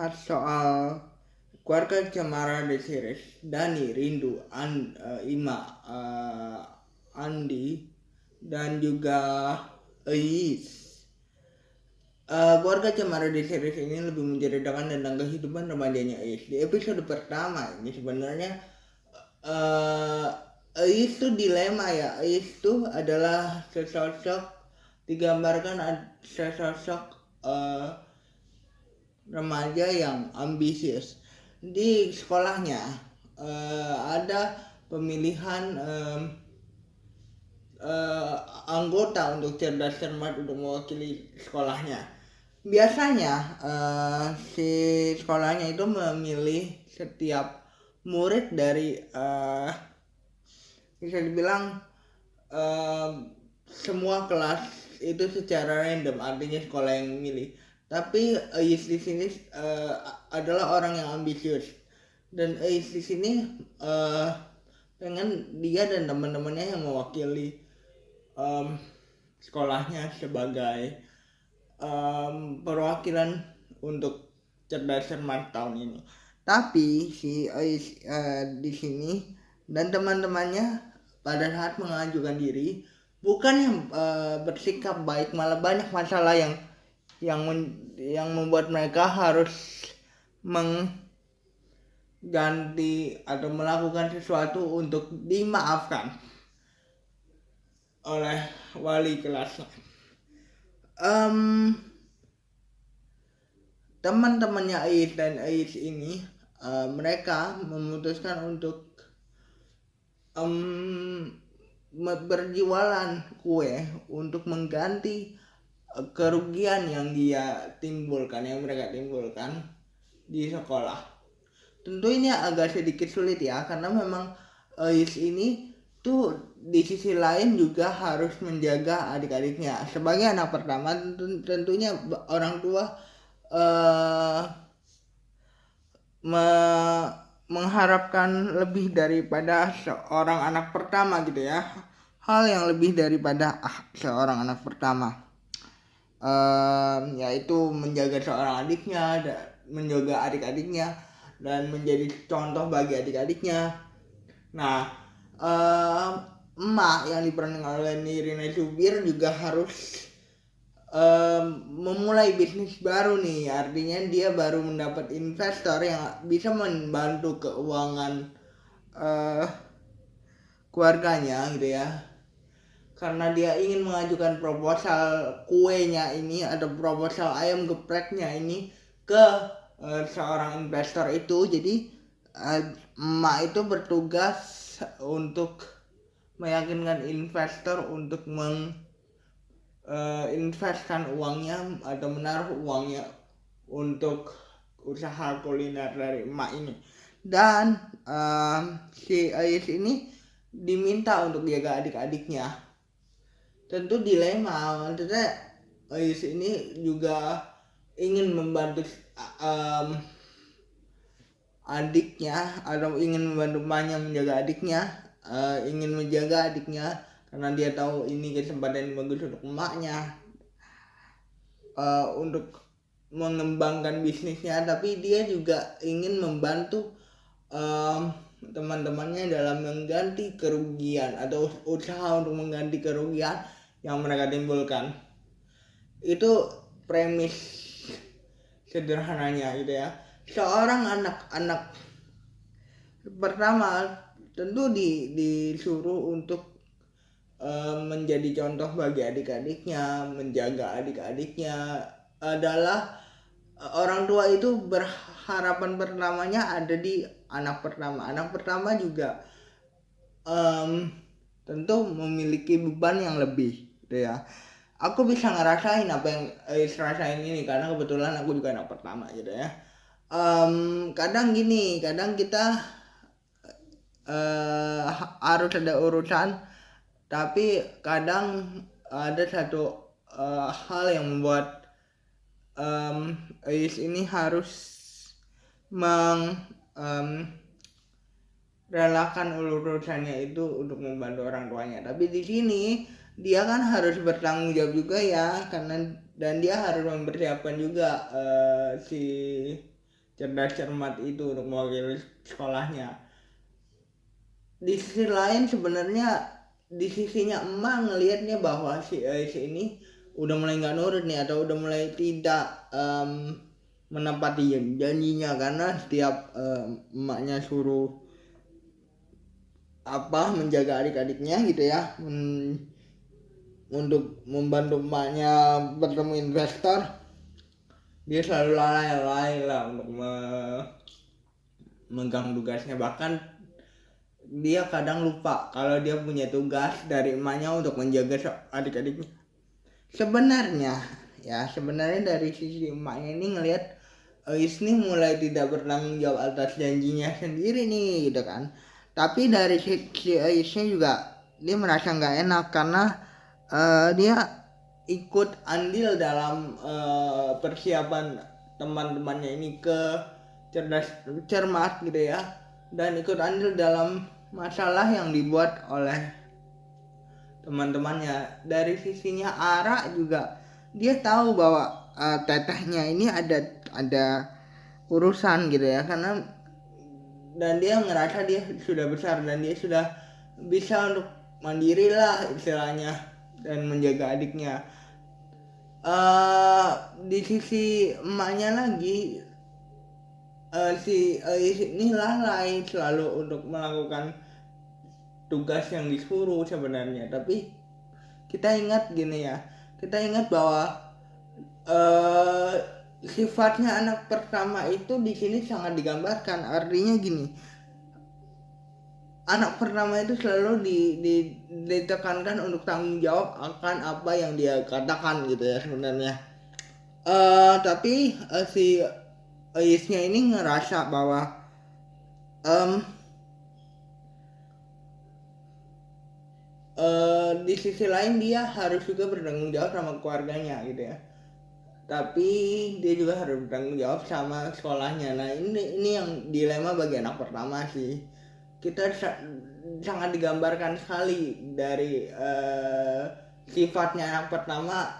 bahas soal keluarga Cemara The Series. Dani, Rindu, Ima, Andi, dan juga Eis. Keluarga Cemara The Series ini lebih menceritakan tentang kehidupan remajanya Eis. Di episode pertama ini sebenarnya Eis itu dilema ya. Eis itu adalah digambarkan sesosok remaja yang ambisius. Di sekolahnya ada pemilihan anggota untuk cerdas cermat untuk mewakili sekolahnya. Biasanya si sekolahnya itu memilih setiap murid dari bisa dibilang semua kelas itu secara random, artinya sekolah yang memilih. Tapi Ais di sini adalah orang yang ambisius, dan Ais di sini pengen dia dan teman-temannya yang mewakili sekolahnya sebagai perwakilan untuk cerdas cermat tahun ini. Tapi si Ais di sini dan teman-temannya pada saat mengajukan diri bukan yang bersikap baik, malah banyak masalah yang membuat mereka harus mengganti atau melakukan sesuatu untuk dimaafkan oleh wali kelasnya. Teman-temannya Ais dan Ais ini mereka memutuskan untuk berjualan kue untuk mengganti kerugian yang mereka timbulkan di sekolah. Tentu ini agak sedikit sulit ya, karena memang Ais ini tuh di sisi lain juga harus menjaga adik-adiknya. Sebagai anak pertama tentunya orang tua mengharapkan lebih daripada seorang anak pertama gitu ya. Hal yang lebih daripada seorang anak pertama, yaitu menjaga seorang adiknya, menjaga adik-adiknya, dan menjadi contoh bagi adik-adiknya. Nah, emak yang diperankan oleh Nirina Zubir juga harus memulai bisnis baru nih, artinya dia baru mendapat investor yang bisa membantu keuangan keluarganya gitu ya, karena dia ingin mengajukan proposal kuenya ini atau proposal ayam gepreknya ini ke seorang investor itu. Jadi emak itu bertugas untuk meyakinkan investor untuk investkan uangnya atau menaruh uangnya untuk usaha kuliner dari emak ini. Dan si Ais ini diminta untuk jaga adik-adiknya. Tentu dilema, maksudnya Ais ini juga ingin membantu adiknya atau ingin membantu emaknya menjaga adiknya, ingin menjaga adiknya karena dia tahu ini kesempatan yang bagus untuk emaknya untuk mengembangkan bisnisnya. Tapi dia juga ingin membantu teman-temannya dalam mengganti kerugian atau usaha untuk mengganti kerugian yang mereka timbulkan. Itu premis sederhananya gitu ya. Seorang anak pertama tentu disuruh untuk menjadi contoh bagi adik-adiknya, menjaga adik-adiknya. Adalah orang tua itu berharapan pertamanya ada di anak pertama. Anak pertama juga tentu memiliki beban yang lebih gitu ya. Aku bisa ngerasain apa yang rasain ini karena kebetulan aku juga anak pertama gitu ya. Kadang kita harus ada urusan, tapi kadang ada satu hal yang membuat Ais ini harus relakan urusannya itu untuk membantu orang tuanya. Tapi di sini dia kan harus bertanggung jawab juga ya, karena dan dia harus mempersiapkan juga si cerdas cermat itu untuk mewakili sekolahnya. Di sisi lain sebenarnya di sisinya emak ngelihatnya bahwa si ini udah mulai nggak nurut nih, atau udah mulai tidak menepati janjinya, karena setiap emaknya suruh menjaga adik-adiknya gitu ya, untuk membantu emaknya bertemu investor, dia selalu lalai lah untuk memegang tugasnya. Bahkan dia kadang lupa kalau dia punya tugas dari emaknya untuk menjaga adik-adiknya. Sebenarnya dari sisi emaknya ini ngelihat Isni mulai tidak bertanggung jawab atas janjinya sendiri nih gitu kan. Tapi dari sisi Isni juga dia merasa nggak enak karena dia ikut andil dalam persiapan teman-temannya ini ke cerdas cermat gitu ya, dan ikut andil dalam masalah yang dibuat oleh teman-temannya. Dari sisinya Ara juga dia tahu bahwa tetehnya ini ada urusan gitu ya, karena dan dia ngerasa dia sudah besar dan dia sudah bisa untuk mandiri lah istilahnya dan menjaga adiknya. Di sisi emaknya lagi, si ini lalai selalu untuk melakukan tugas yang disuruh sebenarnya. Tapi kita ingat bahwa sifatnya anak pertama itu di sini sangat digambarkan. Artinya gini, anak pertama itu selalu ditekankan untuk tanggung jawab akan apa yang dia katakan gitu ya sebenarnya. Tapi si Isnya ini ngerasa bahwa di sisi lain dia harus juga bertanggung jawab sama keluarganya gitu ya. Tapi dia juga harus bertanggung jawab sama sekolahnya. Nah ini yang dilema bagi anak pertama sih. Kita sangat digambarkan sekali dari sifatnya anak pertama,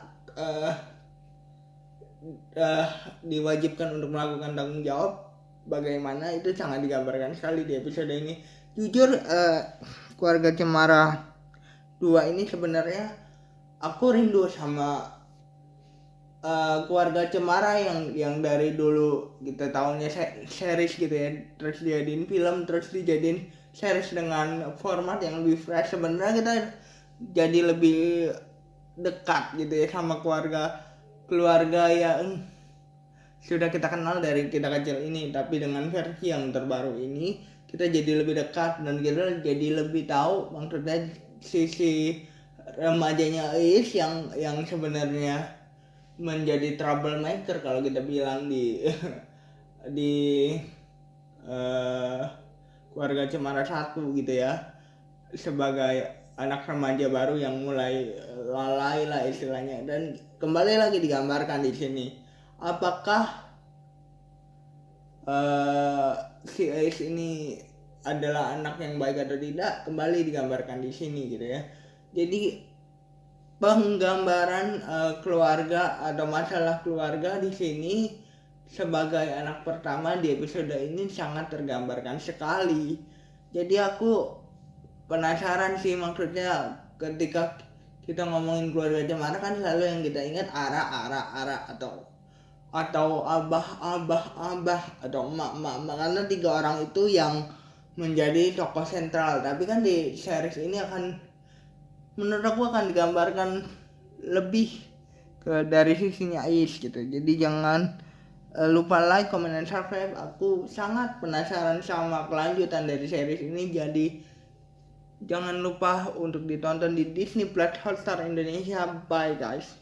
diwajibkan untuk melakukan tanggung jawab. Bagaimana itu sangat digambarkan sekali di episode ini. Jujur Keluarga Cemara 2 ini sebenarnya aku rindu sama Keluarga Cemara yang dari dulu kita tahunya series gitu ya, terus dijadiin film, terus dijadiin series dengan format yang lebih fresh. Sebenarnya kita jadi lebih dekat gitu ya sama keluarga yang sudah kita kenal dari kita kecil ini. Tapi dengan versi yang terbaru ini kita jadi lebih dekat dan kita jadi lebih tahu maksudnya sisi remajanya Is yang sebenarnya menjadi troublemaker kalau kita bilang di Keluarga Cemara 1 gitu ya, sebagai anak remaja baru yang mulai lalai lah istilahnya. Dan kembali lagi digambarkan di sini apakah si Ais ini adalah anak yang baik atau tidak, kembali digambarkan di sini gitu ya. Jadi penggambaran keluarga atau masalah keluarga di sini sebagai anak pertama di episode ini sangat tergambarkan sekali. Jadi aku penasaran sih, maksudnya ketika kita ngomongin Keluarga Cemara kan selalu yang kita ingat ara atau abah atau emak karena 3 orang itu yang menjadi tokoh sentral. Tapi kan di series ini menurut aku akan digambarkan lebih dari sisinya Ais gitu. Jadi jangan lupa like, comment, dan subscribe. Aku sangat penasaran sama kelanjutan dari series ini. Jadi jangan lupa untuk ditonton di Disney Plus Hotstar Indonesia. Bye guys.